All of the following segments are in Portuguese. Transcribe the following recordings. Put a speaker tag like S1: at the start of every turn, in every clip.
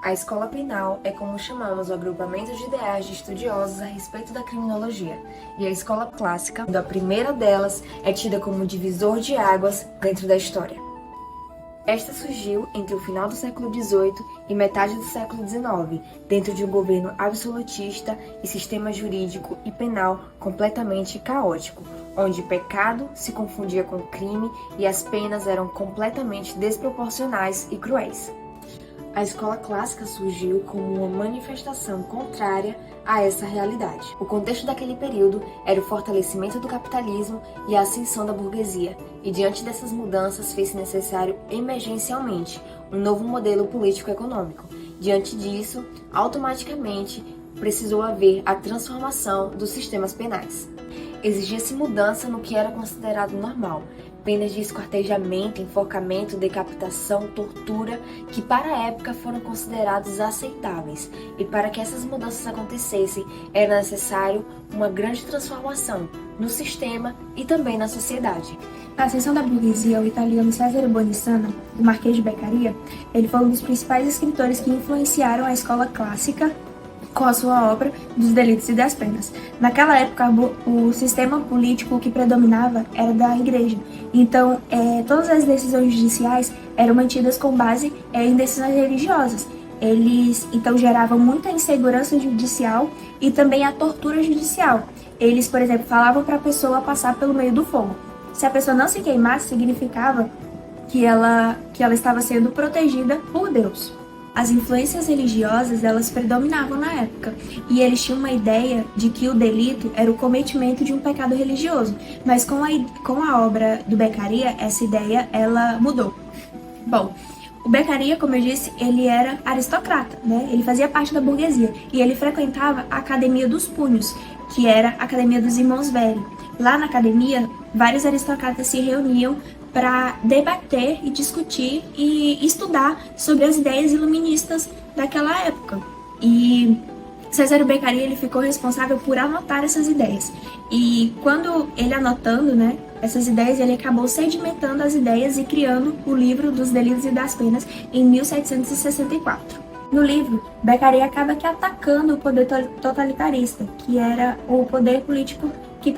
S1: A escola penal é como chamamos o agrupamento de ideais de estudiosos a respeito da criminologia, e a escola clássica, a primeira delas, é tida como divisor de águas dentro da história. Esta surgiu entre o final do século XVIII e metade do século XIX, dentro de um governo absolutista e sistema jurídico e penal completamente caótico, onde pecado se confundia com crime e as penas eram completamente desproporcionais e cruéis. A escola clássica surgiu como uma manifestação contrária a essa realidade. O contexto daquele período era o fortalecimento do capitalismo e a ascensão da burguesia, e diante dessas mudanças fez-se necessário emergencialmente um novo modelo político-econômico. Diante disso, automaticamente precisou haver a transformação dos sistemas penais. Exigia-se mudança no que era considerado normal, penas de esquartejamento, enforcamento, decapitação, tortura, que para a época foram considerados aceitáveis, e para que essas mudanças acontecessem era necessário uma grande transformação no sistema e também na sociedade.
S2: Na ascensão da burguesia, o italiano Cesare Bonissano, o Marquês de Beccaria, ele foi um dos principais escritores que influenciaram a escola clássica com a sua obra dos Delitos e das Penas. Naquela época, o sistema político que predominava era da igreja. Então, todas as decisões judiciais eram mantidas com base em decisões religiosas. Eles, então, geravam muita insegurança judicial e também a tortura judicial. Eles, por exemplo, falavam para a pessoa passar pelo meio do fogo. Se a pessoa não se queimasse, significava que ela estava sendo protegida por Deus. As influências religiosas, elas predominavam na época, e eles tinham uma ideia de que o delito era o cometimento de um pecado religioso, mas com a obra do Beccaria, essa ideia, ela mudou. Bom, o Beccaria, como eu disse, ele era aristocrata, né? Ele fazia parte da burguesia, e ele frequentava a Academia dos Punhos, que era a Academia dos Irmãos Velho. Lá na academia, vários aristocratas se reuniam para debater e discutir e estudar sobre as ideias iluministas daquela época. E Cesare Beccaria ele ficou responsável por anotar essas ideias. E quando ele anotando, né, essas ideias, ele acabou sedimentando as ideias e criando o livro dos Delitos e das Penas em 1764. No livro, Beccaria acaba atacando o poder totalitarista, que era o poder político que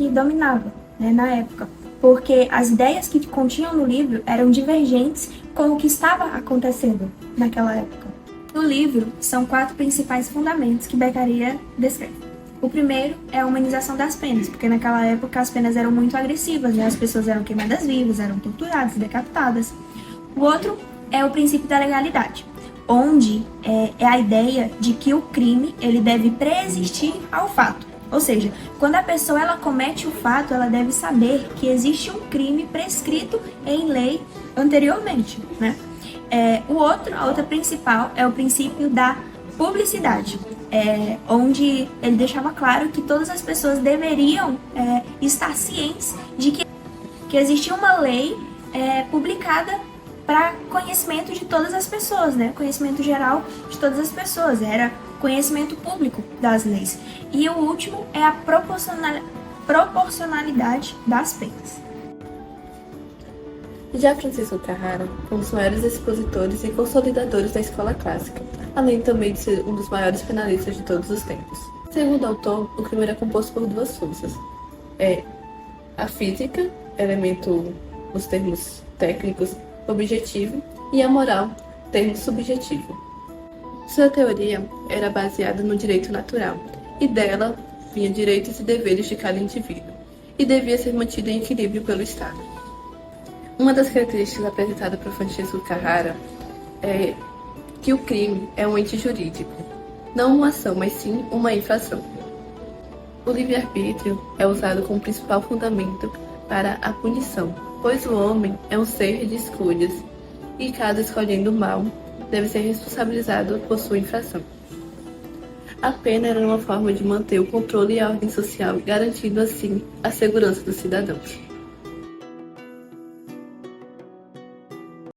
S2: dominava, né, na época, porque as ideias que continham no livro eram divergentes com o que estava acontecendo naquela época. No livro, são 4 principais fundamentos que Beccaria descreve. O primeiro é a humanização das penas, porque naquela época as penas eram muito agressivas, né? As pessoas eram queimadas vivas, eram torturadas, decapitadas. O outro é o princípio da legalidade, onde é a ideia de que o crime ele deve preexistir ao fato. Ou seja, quando a pessoa ela comete o fato, ela deve saber que existe um crime prescrito em lei anteriormente, né? A outra principal é o princípio da publicidade, onde ele deixava claro que todas as pessoas deveriam estar cientes de que existia uma lei publicada para conhecimento de todas as pessoas, né? Conhecimento geral de todas as pessoas, era conhecimento público das leis. E o último é a proporcionalidade das penas.
S3: Já Francisco Carrara foi um dos maiores expositores e consolidadores da escola clássica, além também de ser um dos maiores penalistas de todos os tempos. Segundo o autor, o crime era composto por 2 forças. A física, elemento nos termos técnicos, objetivo, e a moral, termo subjetivo. Sua teoria era baseada no direito natural, e dela vinha direitos e deveres de cada indivíduo, e devia ser mantido em equilíbrio pelo Estado. Uma das características apresentadas por Francisco Carrara é que o crime é um ente jurídico, não uma ação, mas sim uma infração. O livre-arbítrio é usado como principal fundamento para a punição, pois o homem é um ser de escolhas, e cada escolhendo o mal deve ser responsabilizado por sua infração. A pena era uma forma de manter o controle e a ordem social, garantindo assim a segurança dos cidadãos.